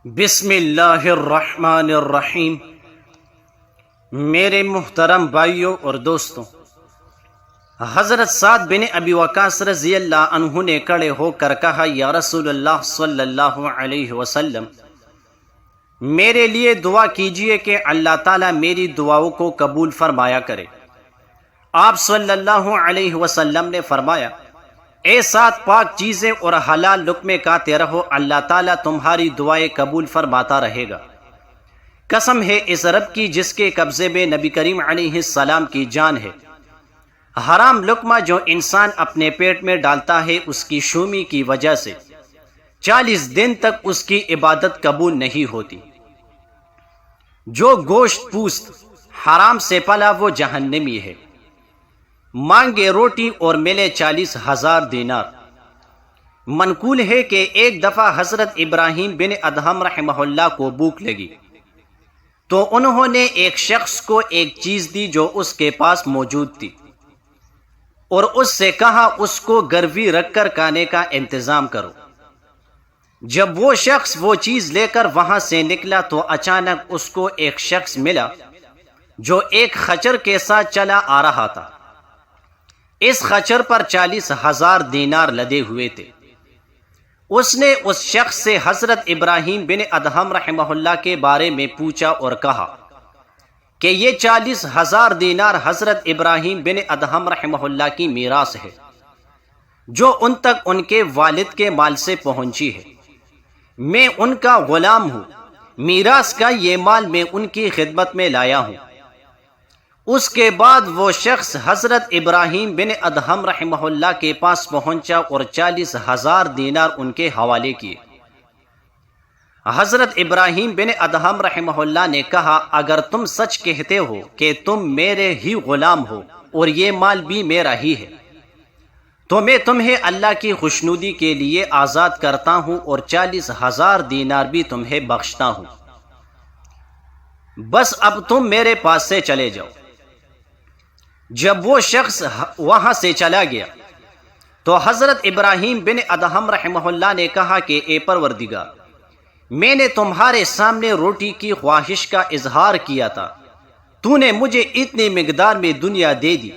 بسم اللہ الرحمن الرحیم۔ میرے محترم بھائیوں اور دوستوں، حضرت سعد بن ابی وقاص رضی اللہ عنہ نے کھڑے ہو کر کہا، یا رسول اللہ صلی اللہ علیہ وسلم، میرے لیے دعا کیجئے کہ اللہ تعالیٰ میری دعاؤں کو قبول فرمایا کرے۔ آپ صلی اللہ علیہ وسلم نے فرمایا، اے سات پاک چیزیں اور حلال لقمے کھاتے رہو، اللہ تعالیٰ تمہاری دعائیں قبول فرماتا رہے گا۔ قسم ہے اس رب کی جس کے قبضے میں نبی کریم علیہ السلام کی جان ہے، حرام لقمہ جو انسان اپنے پیٹ میں ڈالتا ہے، اس کی شومی کی وجہ سے 40 دن تک اس کی عبادت قبول نہیں ہوتی۔ جو گوشت پوست حرام سے پلا وہ جہنمی ہے۔ مانگے روٹی اور ملے 40,000 دینار۔ منقول ہے کہ ایک دفعہ حضرت ابراہیم بن ادہم رحمہ اللہ کو بھوک لگی تو انہوں نے ایک شخص کو ایک چیز دی جو اس کے پاس موجود تھی، اور اس سے کہا اس کو گروی رکھ کر کھانے کا انتظام کرو۔ جب وہ شخص وہ چیز لے کر وہاں سے نکلا تو اچانک اس کو ایک شخص ملا جو ایک خچر کے ساتھ چلا آ رہا تھا۔ اس خچر پر 40,000 دینار لدے ہوئے تھے۔ اس نے اس شخص سے حضرت ابراہیم بن ادہم رحمہ اللہ کے بارے میں پوچھا اور کہا کہ یہ 40,000 دینار حضرت ابراہیم بن ادہم رحمہ اللہ کی میراث ہے، جو ان تک ان کے والد کے مال سے پہنچی ہے۔ میں ان کا غلام ہوں، میراث کا یہ مال میں ان کی خدمت میں لایا ہوں۔ اس کے بعد وہ شخص حضرت ابراہیم بن ادہم رحمہ اللہ کے پاس پہنچا اور 40,000 دینار ان کے حوالے کیے۔ حضرت ابراہیم بن ادہم رحمہ اللہ نے کہا، اگر تم سچ کہتے ہو کہ تم میرے ہی غلام ہو اور یہ مال بھی میرا ہی ہے، تو میں تمہیں اللہ کی خوشنودی کے لیے آزاد کرتا ہوں اور 40,000 دینار بھی تمہیں بخشتا ہوں۔ بس اب تم میرے پاس سے چلے جاؤ۔ جب وہ شخص وہاں سے چلا گیا تو حضرت ابراہیم بن ادہم رحمہ اللہ نے کہا کہ اے پروردگار، میں نے تمہارے سامنے روٹی کی خواہش کا اظہار کیا تھا، تو نے مجھے اتنی مقدار میں دنیا دے دی،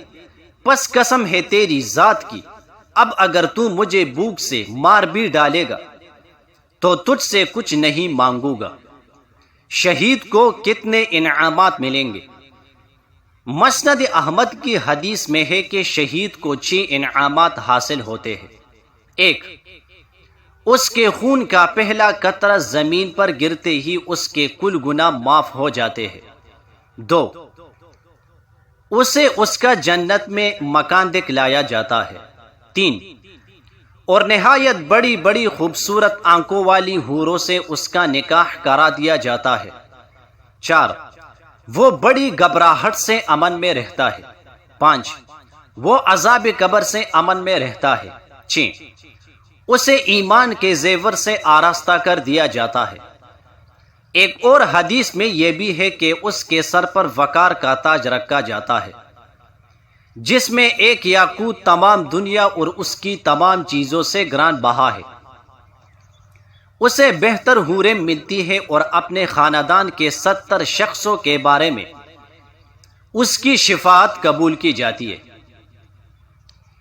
پس قسم ہے تیری ذات کی، اب اگر تو مجھے بھوک سے مار بھی ڈالے گا تو تجھ سے کچھ نہیں مانگوں گا۔ شہید کو کتنے انعامات ملیں گے۔ مسند احمد کی حدیث میں ہے کہ شہید کو 6 انعامات حاصل ہوتے ہیں۔ 1، اس کے خون کا پہلا قطرہ زمین پر گرتے ہی اس کے کل گناہ معاف ہو جاتے ہیں۔ 2، اسے اس کا جنت میں مکان دکھلایا جاتا ہے۔ 3، اور نہایت بڑی بڑی خوبصورت آنکھوں والی حوروں سے اس کا نکاح کرا دیا جاتا ہے۔ 4، وہ بڑی گھبراہٹ سے امن میں رہتا ہے۔ 5، وہ عذاب قبر سے امن میں رہتا ہے۔ 6، اسے ایمان کے زیور سے آراستہ کر دیا جاتا ہے۔ ایک اور حدیث میں یہ بھی ہے کہ اس کے سر پر وقار کا تاج رکھا جاتا ہے، جس میں ایک یاقوت تمام دنیا اور اس کی تمام چیزوں سے گران بہا ہے۔ اسے بہتر حوریں ملتی ہے اور اپنے خاندان کے 70 شخصوں کے بارے میں اس کی شفاعت قبول کی جاتی ہے۔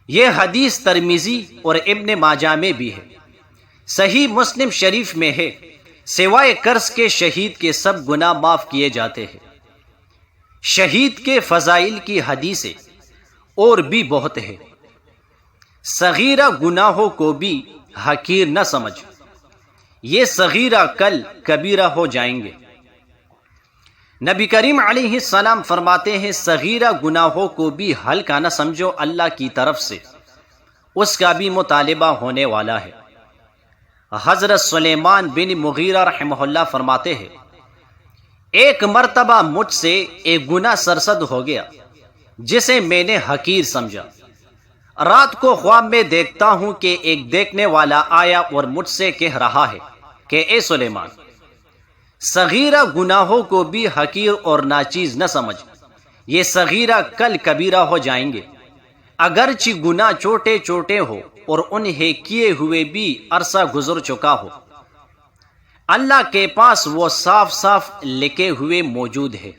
یہ حدیث ترمذی اور ابن ماجہ میں بھی ہے۔ صحیح مسلم شریف میں ہے، سوائے قرض کے شہید کے سب گناہ معاف کیے جاتے ہیں۔ شہید کے فضائل کی حدیثیں اور بھی بہت ہے۔ صغیرہ گناہوں کو بھی حقیر نہ سمجھ، یہ صغیرہ کل کبیرہ ہو جائیں گے۔ نبی کریم علیہ السلام فرماتے ہیں، صغیرہ گناہوں کو بھی ہلکا نہ سمجھو، اللہ کی طرف سے اس کا بھی مطالبہ ہونے والا ہے۔ حضرت سلیمان بن مغیرہ رحمہ اللہ فرماتے ہیں، ایک مرتبہ مجھ سے ایک گناہ سرزد ہو گیا جسے میں نے حقیر سمجھا۔ رات کو خواب میں دیکھتا ہوں کہ ایک دیکھنے والا آیا اور مجھ سے کہہ رہا ہے کہ اے سلیمان، صغیرہ گناہوں کو بھی حقیر اور ناچیز نہ سمجھ، یہ صغیرہ کل کبیرہ ہو جائیں گے۔ اگرچہ گناہ چھوٹے چھوٹے ہو اور انہیں کیے ہوئے بھی عرصہ گزر چکا ہو، اللہ کے پاس وہ صاف صاف لکھے ہوئے موجود ہے۔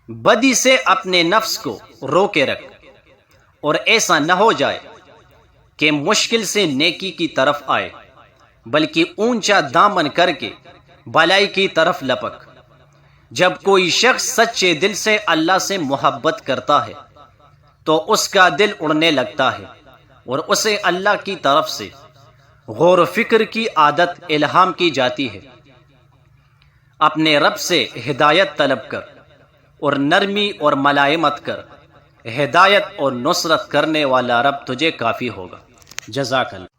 بدی سے اپنے نفس کو روکے رکھ، اور ایسا نہ ہو جائے کہ مشکل سے نیکی کی طرف آئے، بلکہ اونچا دامن کر کے بھلائی کی طرف لپک۔ جب کوئی شخص سچے دل سے اللہ سے محبت کرتا ہے تو اس کا دل اڑنے لگتا ہے، اور اسے اللہ کی طرف سے غور و فکر کی عادت الہام کی جاتی ہے۔ اپنے رب سے ہدایت طلب کر اور نرمی اور ملائمت کر، ہدایت اور نصرت کرنے والا رب تجھے کافی ہوگا۔ جزاک اللہ۔